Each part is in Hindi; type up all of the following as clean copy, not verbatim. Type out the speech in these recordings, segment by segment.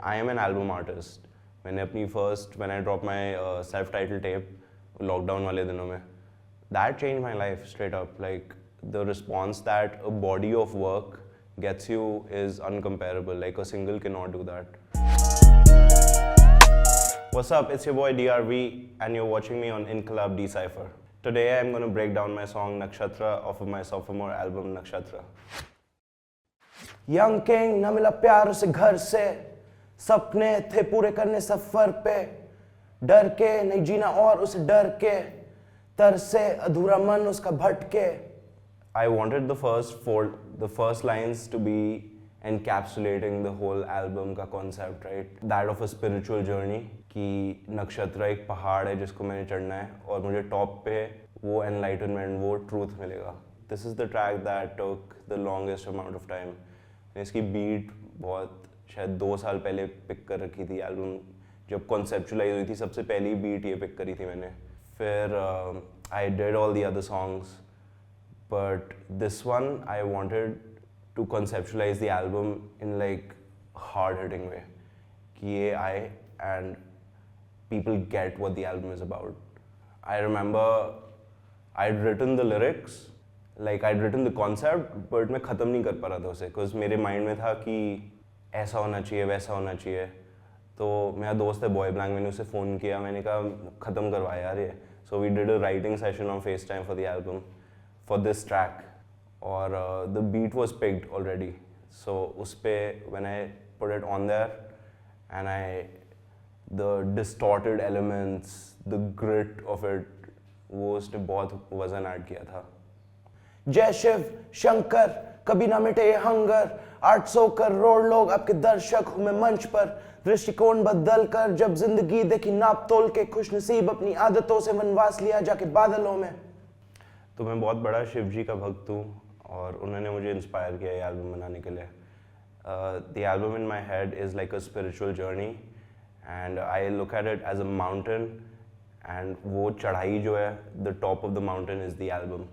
I am an album artist. मैंने अपनी when I dropped my self-titled tape, lockdown वाले दिनों में, that changed my life straight up. Like the response that a body of work gets you is uncomparable. Like a single cannot do that. What's up? It's your boy DRV, and you're watching me on Inqalab Decypher. Today I'm gonna break down my song Nakshatra off of my sophomore album Nakshatra. Young king न मिला प्यार उसे घर से, सपने थे पूरे करने सफर पे, डर के नहीं जीना और उसे डर के, तरसे अधूरा मन उसका भटके. I wanted the first lines to be encapsulating the whole album का concept, right? That of a spiritual journey, कि नक्षत्र एक पहाड़ है जिसको मैंने चढ़ना है और मुझे टॉप पे वो enlightenment, वो truth मिलेगा. This is the track that took the longest amount of time. इसकी बीट बहुत शायद 2 साल पहले पिक कर रखी थी. एल्बम जब कॉन्सेप्चुलाइज हुई थी सबसे पहली बीट ये पिक करी थी मैंने. फिर I did all the other songs, but this one I wanted to conceptualise the album in like hard hitting way, कि ये आए and people get what the album is about. I remember I had written the lyrics, like I'd written the concept, but मैं ख़त्म नहीं कर पा रहा था उसे, because मेरे माइंड में था कि ऐसा होना चाहिए वैसा होना चाहिए. तो मेरा दोस्त है बॉय ब्लैंक, मैंने उसे फ़ोन किया, मैंने कहा ख़त्म करवा यार ये. So we did a writing session on FaceTime for the album for this track, और the beat was picked already. So उस पर when I put it on there and I the distorted elements, the grit of it, वो उसने बहुत वजन ऐड किया था. जय शिव शंकर, कभी ना मिटे ये हंगर, 800 करोड़ लोग आपके दर्शक हूं मैं मंच पर, दृष्टिकोण बदल कर जब जिंदगी देखी नाप तोल के, खुश नसीब अपनी आदतों से वनवास लिया जाके बादलों में. तो मैं बहुत बड़ा शिव जी का भक्त हूँ और उन्होंने मुझे इंस्पायर किया ये एल्बम बनाने के लिए. The album in my head is like a spiritual journey and I look at it as a mountain, and वो चढ़ाई जो है, the top of the mountain is the album.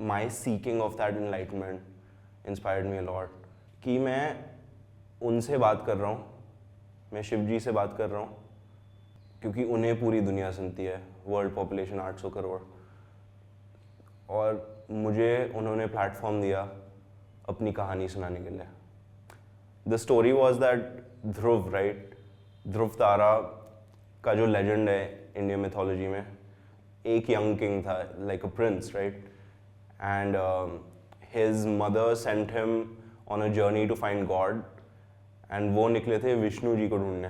My seeking of that enlightenment inspired me a lot. कि मैं उनसे बात कर रहा हूँ, मैं शिव जी से बात कर रहा हूँ, क्योंकि उन्हें पूरी दुनिया सुनती है, वर्ल्ड पॉपुलेशन 800 करोड़, और मुझे उन्होंने प्लेटफॉर्म दिया अपनी कहानी सुनाने के लिए. The story was that Dhruv, right, Dhruv Tara का जो लेजेंड है इंडियन मिथोलॉजी में, एक यंग किंग था, like a prince, right. And his mother sent him on a journey to find God, and वो निकले थे विष्णु जी को ढूंढने.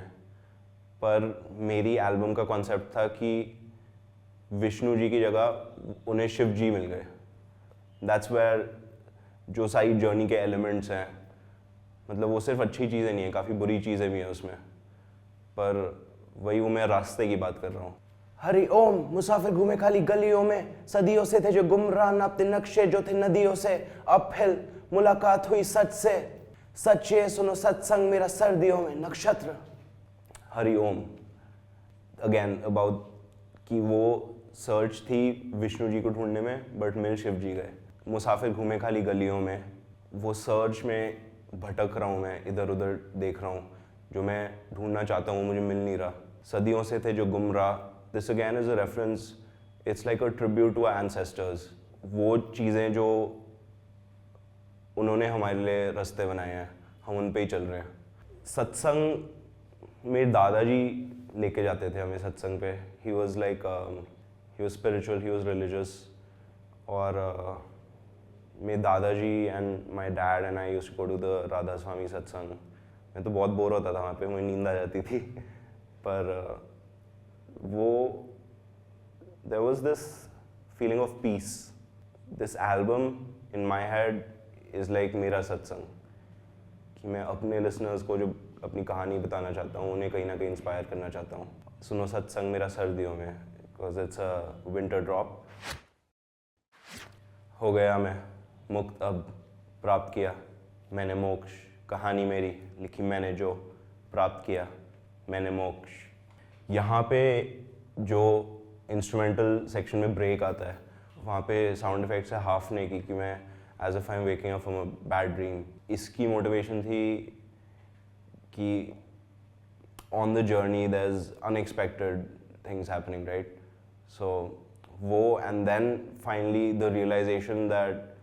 पर मेरी एल्बम का कॉन्सेप्ट था कि विष्णु जी की जगह उन्हें शिव जी मिल गए. That's where जो सारी जर्नी के एलिमेंट्स हैं, मतलब वो सिर्फ अच्छी चीज़ें नहीं है, काफ़ी बुरी चीज़ें भी हैं उसमें, पर वही वो मैं रास्ते की बात कर रहा हूँ. हरि ओम, मुसाफिर घूमे खाली गलियों में, सदियों से थे जो गुमराह, नापते नक्शे जो थे नदियों से. अपहिल मुलाकात हुई सच से, सच्चे सुनो सत्संग मेरा सर्दियों में. नक्षत्र. हरि ओम अगेन अबाउट कि वो सर्च थी विष्णु जी को ढूंढने में, बट मिल शिव जी गए. मुसाफिर घूमे खाली गलियों में, वो सर्च में भटक रहा हूँ, मैं इधर उधर देख रहा हूँ, जो मैं ढूंढना चाहता हूँ मुझे मिल नहीं रहा. सदियों से थे जो गुमराह. This again is a reference, it's like a tribute to our ancestors. वो चीज़ें जो उन्होंने हमारे लिए रास्ते बनाए हैं, हम उन पे ही चल रहे हैं. सत्संग मेरे दादाजी लेके जाते थे हमें सत्संग पे. he was spiritual, he was religious, और मेरे दादाजी and my dad and I used to go to the Radha स्वामी सत्संग. मैं तो बहुत बोर होता था वहाँ पे, मुझे नींद आ जाती थी, पर वो there was this feeling of peace. This album in my head is like मेरा सत्संग, कि मैं अपने listeners को जो अपनी कहानी बताना चाहता हूँ, उन्हें कहीं ना कहीं इंस्पायर करना चाहता हूँ. सुनो सत्संग मेरा सर्दियों में, because it's a winter drop. हो गया मैं मुक्त अब, प्राप्त किया मैंने मोक्ष, कहानी मेरी लिखी मैंने जो, प्राप्त किया मैंने मोक्ष. यहाँ पे जो इंस्ट्रूमेंटल सेक्शन में ब्रेक आता है, वहाँ पे साउंड इफेक्ट्स है हाफ ने की, कि मैं as if I am waking up from a bad dream. इसकी मोटिवेशन थी कि on the journey there's unexpected things happening, right? So wo, and then finally the realization that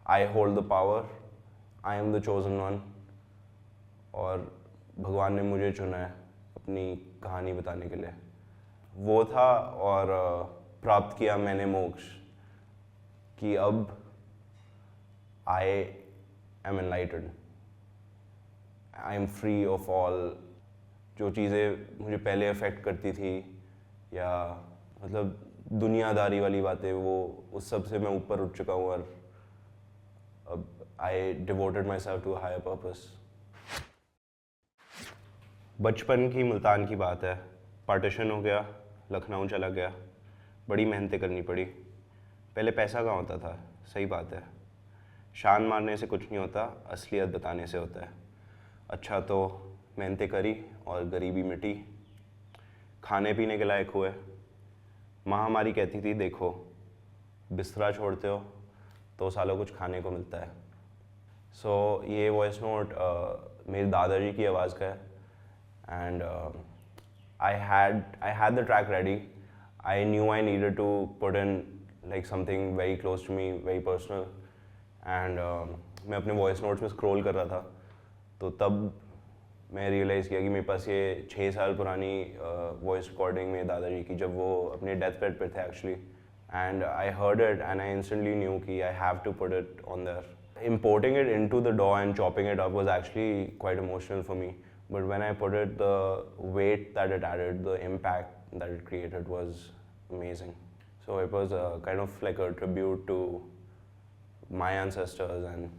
I hold the power, I am the chosen one, और भगवान ने मुझे चुना है अपनी कहानी बताने के लिए, वो था। और प्राप्त किया मैंने मोक्ष कि अब I am enlightened, I am free of all जो चीज़ें मुझे पहले अफेक्ट करती थी या मतलब दुनियादारी वाली बातें, वो उस सब से मैं ऊपर उठ चुका हूँ और अब I devoted myself to a higher purpose। बचपन की मुल्तान की बात है, पार्टीशन हो गया, लखनऊ चला गया, बड़ी मेहनतें करनी पड़ी। पहले पैसा कहाँ होता था, सही बात है, शान मारने से कुछ नहीं होता, असलियत बताने से होता है। अच्छा तो मेहनतें करी और गरीबी मिटी, खाने पीने के लायक हुए। महामारी कहती थी देखो बिस्तरा छोड़ते हो तो सालों कुछ खाने को मिलता है। सो ये वॉइस नोट मेरे दादाजी की आवाज़ का है। And I had the track ready. I knew I needed to put in like something very close to me, very personal. And मैं अपने voice notes में scroll कर रहा था, तो तब मैं realize किया कि मेरे पास ये 6 साल पुरानी voice recording में दादाजी की, जब वो अपने deathbed पे थे actually. And I heard it and I instantly knew कि I have to put it on there. Importing it into the DAW and chopping it up was actually quite emotional for me. But when I put it, the weight that it added, the impact that it created was amazing. So it was kind of like a tribute to my ancestors and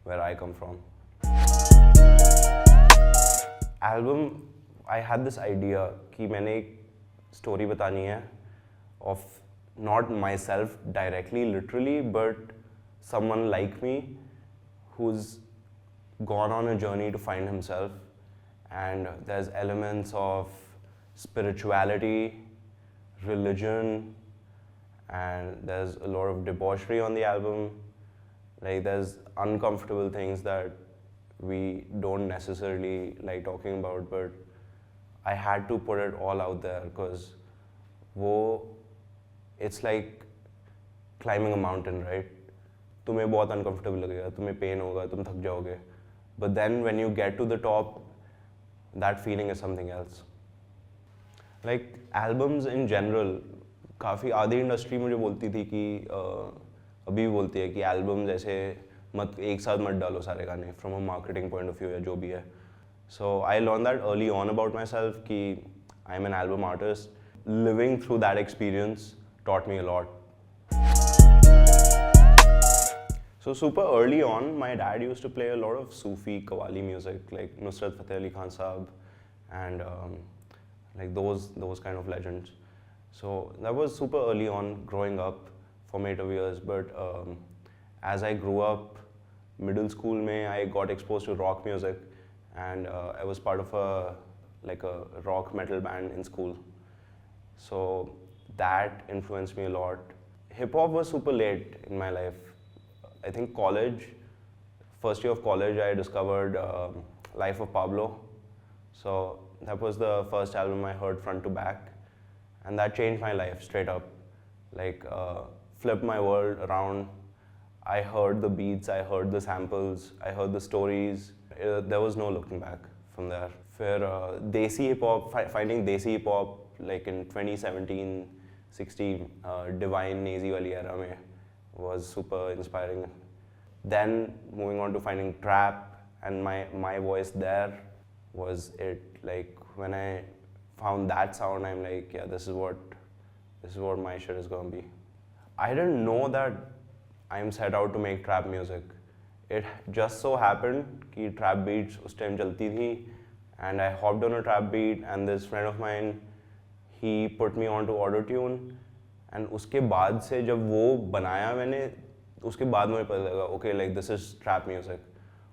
where I come from. Album, I had this idea कि मैंने एक story बतानी है of not myself directly, literally, but someone like me who's gone on a journey to find himself. And there's elements of spirituality, religion, and there's a lot of debauchery on the album. Like there's uncomfortable things that we don't necessarily like talking about, but I had to put it all out there because it's like climbing a mountain, right? तुम्हें बहुत uncomfortable लगेगा, तुम्हें pain होगा, तुम थक जाओगे. But then when you get to the top, that feeling is something else. Like albums in general, काफ़ी आधी इंडस्ट्री मुझे बोलती थी कि अभी भी बोलती है कि एल्बम्स ऐसे मत एक साथ मत डालो सारे गाने from a marketing point of view या जो भी है. So I learn that early on about myself कि I am an album artist. Living through that experience taught me a lot. So super early on, my dad used to play a lot of Sufi Qawwali music, like Nusrat Fateh Ali Khan Saab, and like those kind of legends. So that was super early on, growing up, formative years. But as I grew up, middle school mein, I got exposed to rock music, and I was part of a rock metal band in school. So that influenced me a lot. Hip hop was super late in my life. I think college, first year of college, I discovered Life of Pablo. So that was the first album I heard front to back, and that changed my life straight up. Like flipped my world around. I heard the beats, I heard the samples, I heard the stories. There was no looking back from there. फिर Desi hip hop, finding Desi hip hop like in 2017, 16, Divine Nazi wali era mein was super inspiring. Then moving on to finding trap, and my voice there was it. Like when I found that sound, I'm like, yeah, this is what my shit is gonna be. I didn't know that I'm set out to make trap music. It just so happened कि trap beats उस time चलती थी, and I hopped on a trap beat, and this friend of mine, he put me onto auto tune. And उसके बाद से जब वो बनाया मैंने, उसके बाद मुझे पता लगा okay like this is trap music.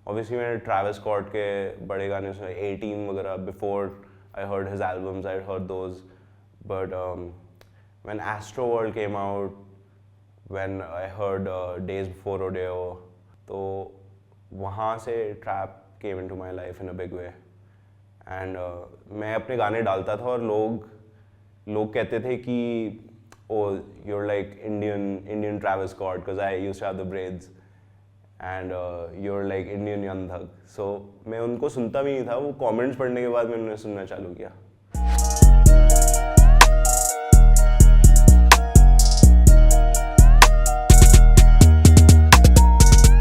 Obviously मैंने ट्रैविस स्कॉट के बड़े गाने सुने, 18 वगैरह, before I heard his albums, I heard those. But when Astroworld came out, when I heard days before Rodeo, तो वहाँ से trap came into my life in a big way. And मैं अपने गाने डालता था और लोग कहते थे कि ओ you're like Indian Travis Scott because I used to have the braids and you're like Indian Young Thug. So मैं उनको सुनता भी नहीं था, वो कमेंट्स पढ़ने के बाद मैंने उन्हें सुनना चालू किया.